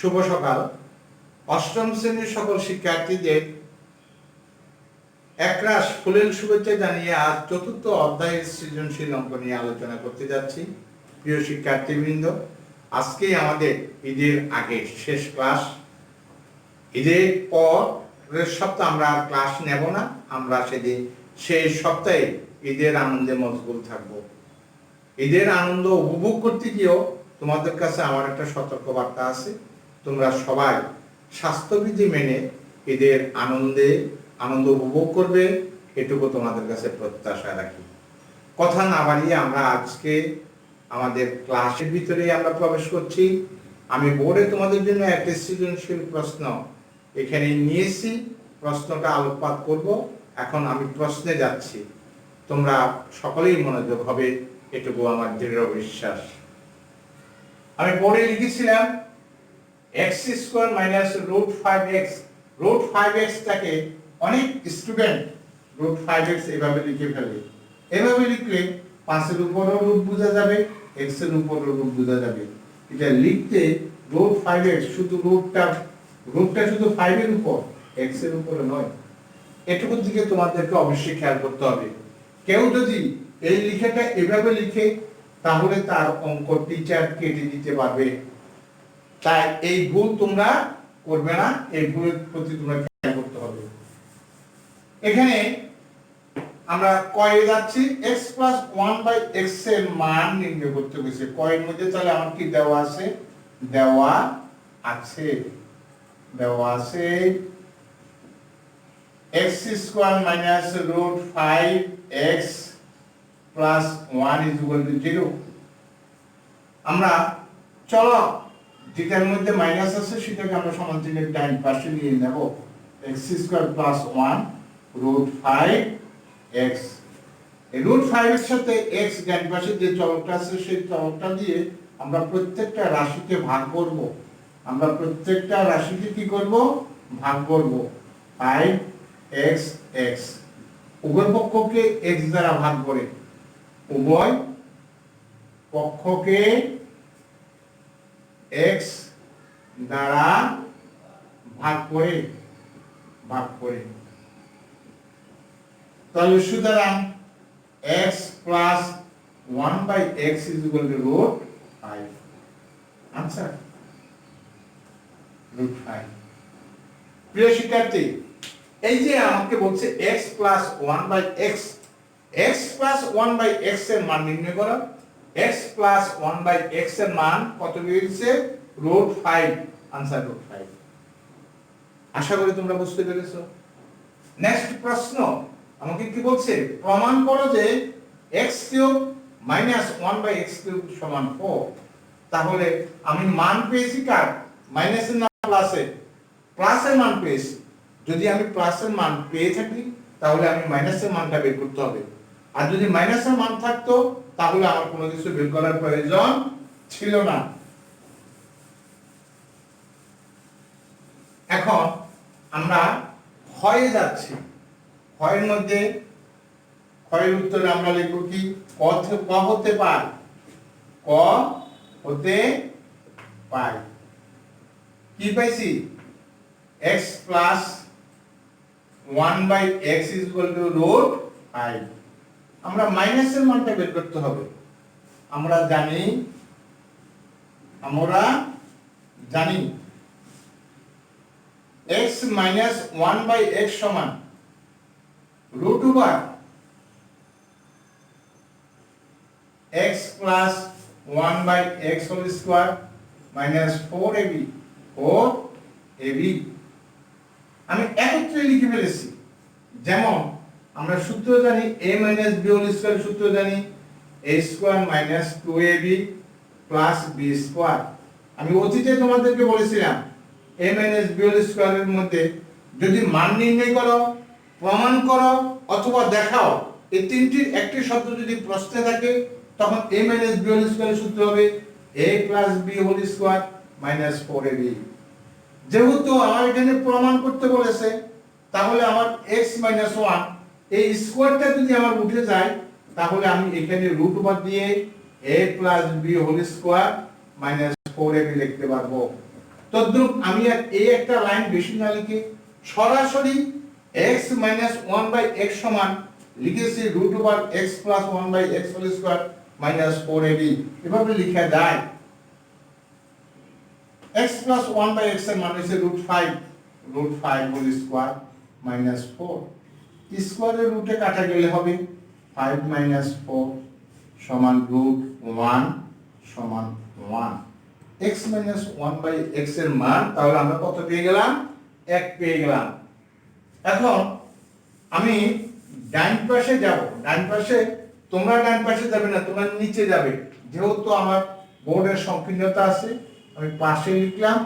শুভ সকাল। অষ্টম শ্রেণীর সকল শিক্ষার্থীদের একরাশ ফুলেল শুভেচ্ছা জানিয়ে আজ চতুর্থ অধ্যায়ের সৃজনশীল অঙ্ক নিয়ে আলোচনা করতে যাচ্ছি। প্রিয় শিক্ষার্থীবৃন্দ, আজকেই আমাদের ঈদের আগে শেষ ক্লাস। ঈদের পরের সপ্তাহ আমরা আর ক্লাস নেব না। আমরা সেদিন সেই সপ্তাহে ঈদের আনন্দে মশগুল থাকব। ঈদের আনন্দ উপভোগ করতে গিয়েও তোমাদের কাছে আমার একটা সতর্কবার্তা আছে। তোমরা সবাই স্বাস্থ্যবিধি মেনে ঈদের আনন্দ উপভোগ করবে, এটুকু তোমাদের কাছে প্রত্যাশা রাখি। কথা না বাড়িয়ে আমরা আজকে আমাদের ক্লাসের ভিতরে আমরা প্রবেশ করছি। আমি বোর্ডে তোমাদের জন্য একটা সৃজনশীল প্রশ্ন এখানে নিয়েছি, প্রশ্নটা আলোকপাত করব। এখন আমি প্রশ্নে যাচ্ছি, তোমরা সকলেই মনোযোগ হবে, এটুকু আমার দৃঢ় বিশ্বাস। আমি বোর্ডে লিখেছিলাম x² - √5x। √5x টাকে অনেক স্টুডেন্ট √5x এভাবে লিখে ফেলে। এভাবে লিখলে 5 এর উপরও রুট বোঝা যাবে, x এর উপরও রুট বোঝা যাবে। এটা লিখতে √5x শুধু রুটটা শুধু 5 এর উপর, x এর উপরে নয়। এটুকুর দিকে তোমাদেরকে অবশ্যই খেয়াল করতে হবে। কেউ যদি এই লেখাটা এভাবে লিখে তাহলে তার অঙ্ক টিচার কেটে দিতে পারবে। তাই এই ভুল তোমরা করবে না, এই ভুলের প্রতি তোমরা খেয়াল করতে হবে। এখানে আমরা কয়ে যাচ্ছি x + 1/x এর মান নির্ণয় করতে বলেছে। কয়ের মধ্যে তাহলে আমার কি দেওয়া আছে? দেওয়া আছে x² - √5x + 1 = 0। আমরা চলো যেটার মধ্যে মাইনাস আছে সেটাকে আমরা সমান চিহ্নের ডান পাশে নিয়ে নেব। x² + 1 √5x। এই √5 এর সাথে x ডান পাশে যে চলকটা আছে সেই চলকটা দিয়ে আমরা প্রত্যেকটা রাশিকে ভাগ করব। ভাগ করব 5x। উভয় পক্ষকে x দ্বারা ভাগ করে, উভয় পক্ষকে x দ্বারা ভাগ করে তাহলে সুতরাং x + 1/x = √5। আনসার √5। প্রিয় শিক্ষার্থী, এই যে আমাকে বলছে x + 1/x, x + 1/x এর মান নির্ণয় করো। x + 1/x এর মান কত বেরিয়েছে? √5। আনসার √5। আশা করি তোমরা বুঝতে পেরেছো। নেক্সট প্রশ্ন আমাকে কি বলছে? প্রমাণ করো যে x³ - 1/x³ = 4। তাহলে আমি মান পেয়েছি কার? মাইনাসের না প্লাসের? প্লাসের মান পেয়েছি। যদি আমি প্লাসের মান পেয়ে থাকি তাহলে আমি মাইনাসের মানটা বের করতে হবে। আর যদি মাইনাসের মান থাকতো তাহলে আমার কোনো কিছু বের করার প্রয়োজন ছিল না। এখন আমরা ক্ষয়ে যাচ্ছি। ক্ষয়ের মধ্যে ক্ষয়ের উত্তরে আমরা লিখব কি? ক হতে পাই। কি পাইছি? x + 1/x = √5। আমরা মাইনাসের মানটা বের করতে হবে। আমরা জানি x - 1/x সমান √x + 1/x² - 4ab। আমি একত্রে লিখে ফেলেছি। যেমন আমরা সূত্র জানি a - b² সূত্র জানি a² - 2ab + b²। আমি অতীতে তোমাদেরকে বলেছিলাম a - b² এর মধ্যে যদি মান নির্ণয় করো, প্রমাণ করো অথবা দেখাও, এই তিনটির একটি শব্দ যদি প্রশ্নে থাকে তখন a - b² সূত্র হবে a + b² - 4ab। যেহেতু আমার এখানে প্রমাণ করতে বলেছে তাহলে আমার x - 1 এই স্কয়ারটা যদি আমার উঠে যায় তাহলে আমি এখানে রুট বাদ দিয়ে a + b² - 4ab লিখতে পারবো। তদ্রূপ আমি আর এই একটা লাইন বেশি না লিখে সরাসরি x মাইনাস 1/x সমান লিখেছি root over x plus 1/x whole square minus 4ab এভাবে লেখা যায়। x প্লাস 1/x এর মান হচ্ছে রুট 5 হোল স্কয়ার মাইনাস 4 স্কয়ারের রুটে কাটা গেলে হবে 5 মাইনাস 4 সমান রুট 1 সমান 1। x মাইনাস 1/x এর মান তাহলে আমরা কত পেয়ে গেলাম? 1 পেয়ে গেলাম। এখন আমি ডান পাশে যাব, ডান পাশে তোমরা ডান পাশে যাবে না, তোমরা নিচে যাবে, যেহেতু আমার বোর্ডের সংকীর্ণতা আছে আমি পাশে লিখলাম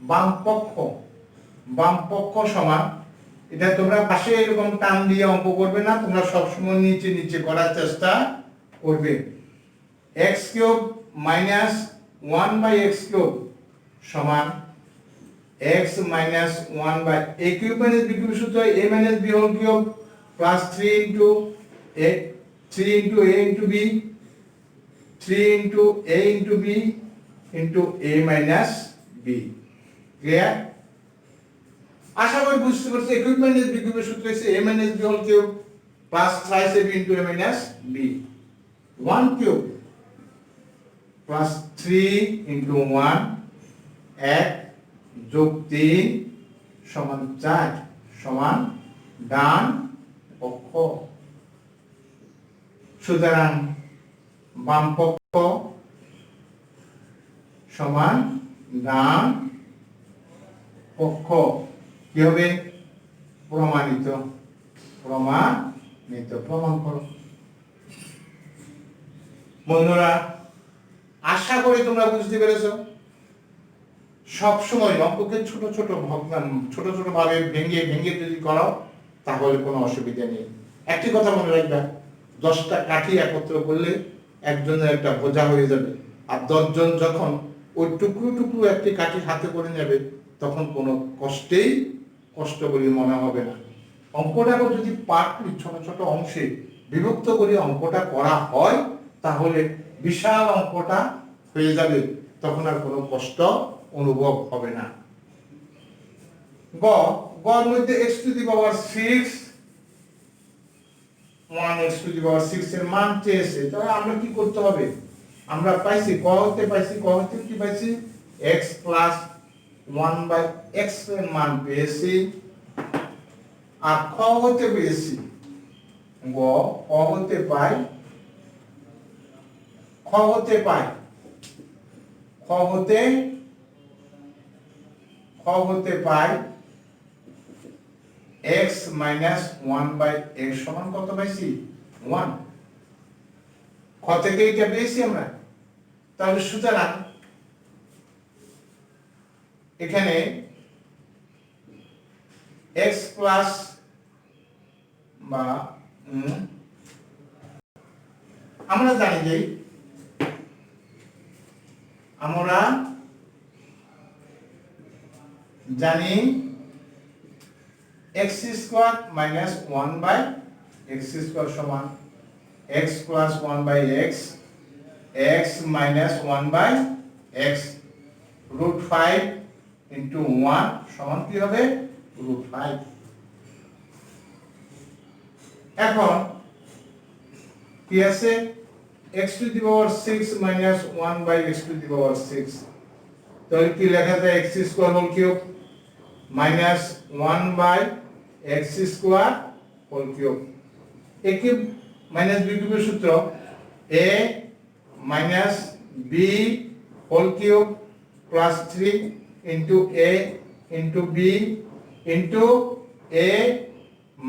বাম পক্ষ সমান, এটা তোমরা পাশে এরকম টান দিয়ে অঙ্ক করবে না, তোমরা সবসময় নিচে নিচে করার চেষ্টা করবে। x cube minus 1/x cube সমান x minus 1/a cube minus b cube সূত্র a minus b whole cube plus 3 into a into b 3 into a into b into a minus b। Clear? আশা করি বুঝতে পারছো। a cube minus b কিউবের সূত্র হচ্ছে a minus b whole cube plus 3ab into a minus b 1 cube plus 3 into 1 1 যোগ 3 সমান 4 সমান ডান পক্ষ। সুতরাং বাম পক্ষ সমান ডান পক্ষ কি হবে? প্রমাণিত। প্রমাণ করো বন্ধুরা। আশা করি তোমরা বুঝতে পেরেছো। সব সময় অঙ্ককে ছোট ছোট ভাবে ভেঙে যদি করো তাহলে কোনো অসুবিধা নেই। একটি কথা মনে রাখবে, 10টা কাঠি একত্র করলে একজনের একটা বোঝা হয়ে যাবে, আর 10 জন যখন ওই টুকরো একটি কাঠি হাতে করে নেবে তখন কোনো কষ্ট বলে মনে হবে না। অঙ্কটাকে যদি পার্টলি ছোট ছোট অংশে বিভক্ত করে অঙ্কটা করা হয় তাহলে বিশাল অঙ্কটা হয়ে যাবে, তখন আর কোনো কষ্ট অনুভব হবে না। গর মধ্যে x to the power 6 1x to the power 6 এর মান চেয়েছে, তাহলে আমরা কি করতে হবে? আমরা পাইছি ক হতে কি পাইছি? x প্লাস 1/x এর মান পেয়েছি, আর খ হতে পেয়েছি খ হতে পাই x মাইনাস 1/x সমান কত পাইছি? 1। খ থেকে এটা পেয়েছি আমরা। তাহলে সুতরাং এখানে x প্লাস বা আমরা জানি যে x square minus 1/x square সমান x plus 1/x x minus 1/x root 5 into 1 সমান কি হবে? রুট 5। এখন কি আছে? x to the power 6 minus 1/x to the power 6, তাহলে কি লেখা যায়? x square whole cube minus 1/x square whole cube. a cube minus b কিউবের সূত্র a minus b whole cube plus 3 into a into b into a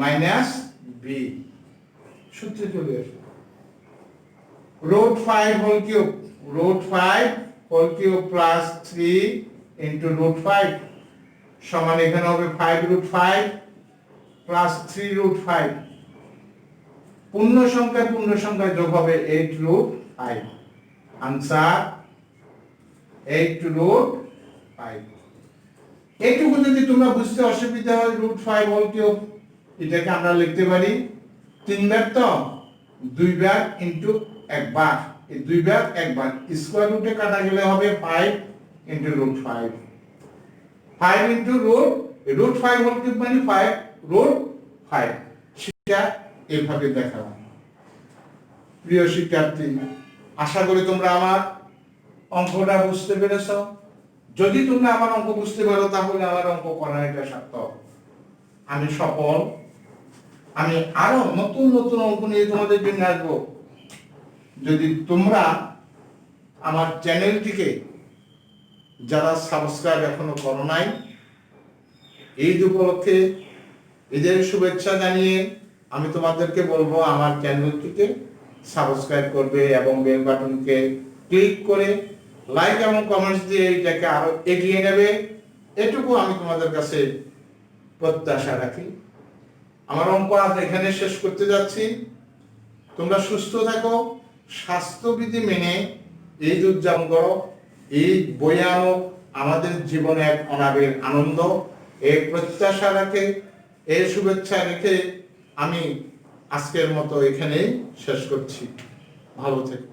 minus b সূত্রে চলে আসে। root 5 whole cube plus 3 into root 5 সমান এখানে হবে 5 root 5 plus 3 root 5, পূর্ণ সংখ্যায় যোগ হবে 8 root 5। Answer 8 root 5। এইটুকু যদি তোমরা বুঝতে অসুবিধা হয়, root 5 whole cube এটাকে আমরা লিখতে পারি 3 বার তো 2 বার ইনটু 1 বার, এই 2 বার 1 বার স্কয়ার রুটে কাটা গেলে হবে 5 into root 5 5 into root 5 whole cube মানে 5 root 5, সেটা এইভাবে দেখালাম। প্রিয় শিক্ষার্থী, আশা করি তোমরা আমার অঙ্কটা বুঝতে পেরেছ। যদি তোমরা আমার অঙ্ক বুঝতে পারো তাহলে আমার অঙ্ক করার এটা সার্থক। আমি সফল। আমি আরো নতুন নতুন অঙ্ক নিয়ে তোমাদের জন্য আসবো। যদি তোমরা আমার চ্যানেলটিকে যারা সাবস্ক্রাইব এখনো করো নাই, ঈদ উপলক্ষে ঈদের শুভেচ্ছা জানিয়ে আমি তোমাদেরকে বলবো আমার চ্যানেলটিকে সাবস্ক্রাইব করবে এবং বেল বাটনকে ক্লিক করে লাইক এবং কমেন্টস দিয়ে এটাকে আরো এগিয়ে নেবে, এটুকু আমি তোমাদের কাছে প্রত্যাশা রাখি। আমার অঙ্ক আজ এখানে শেষ করতে যাচ্ছি। তোমরা সুস্থ থাকো, স্বাস্থ্যবিধি মেনে ঈদ উদযাপন করো। ঈদ বয়ে আনো আমাদের জীবনে এক অনাবিল আনন্দ, এই প্রত্যাশা রেখে, এই শুভেচ্ছা রেখে আমি আজকের মতো এখানেই শেষ করছি। ভালো থেকো।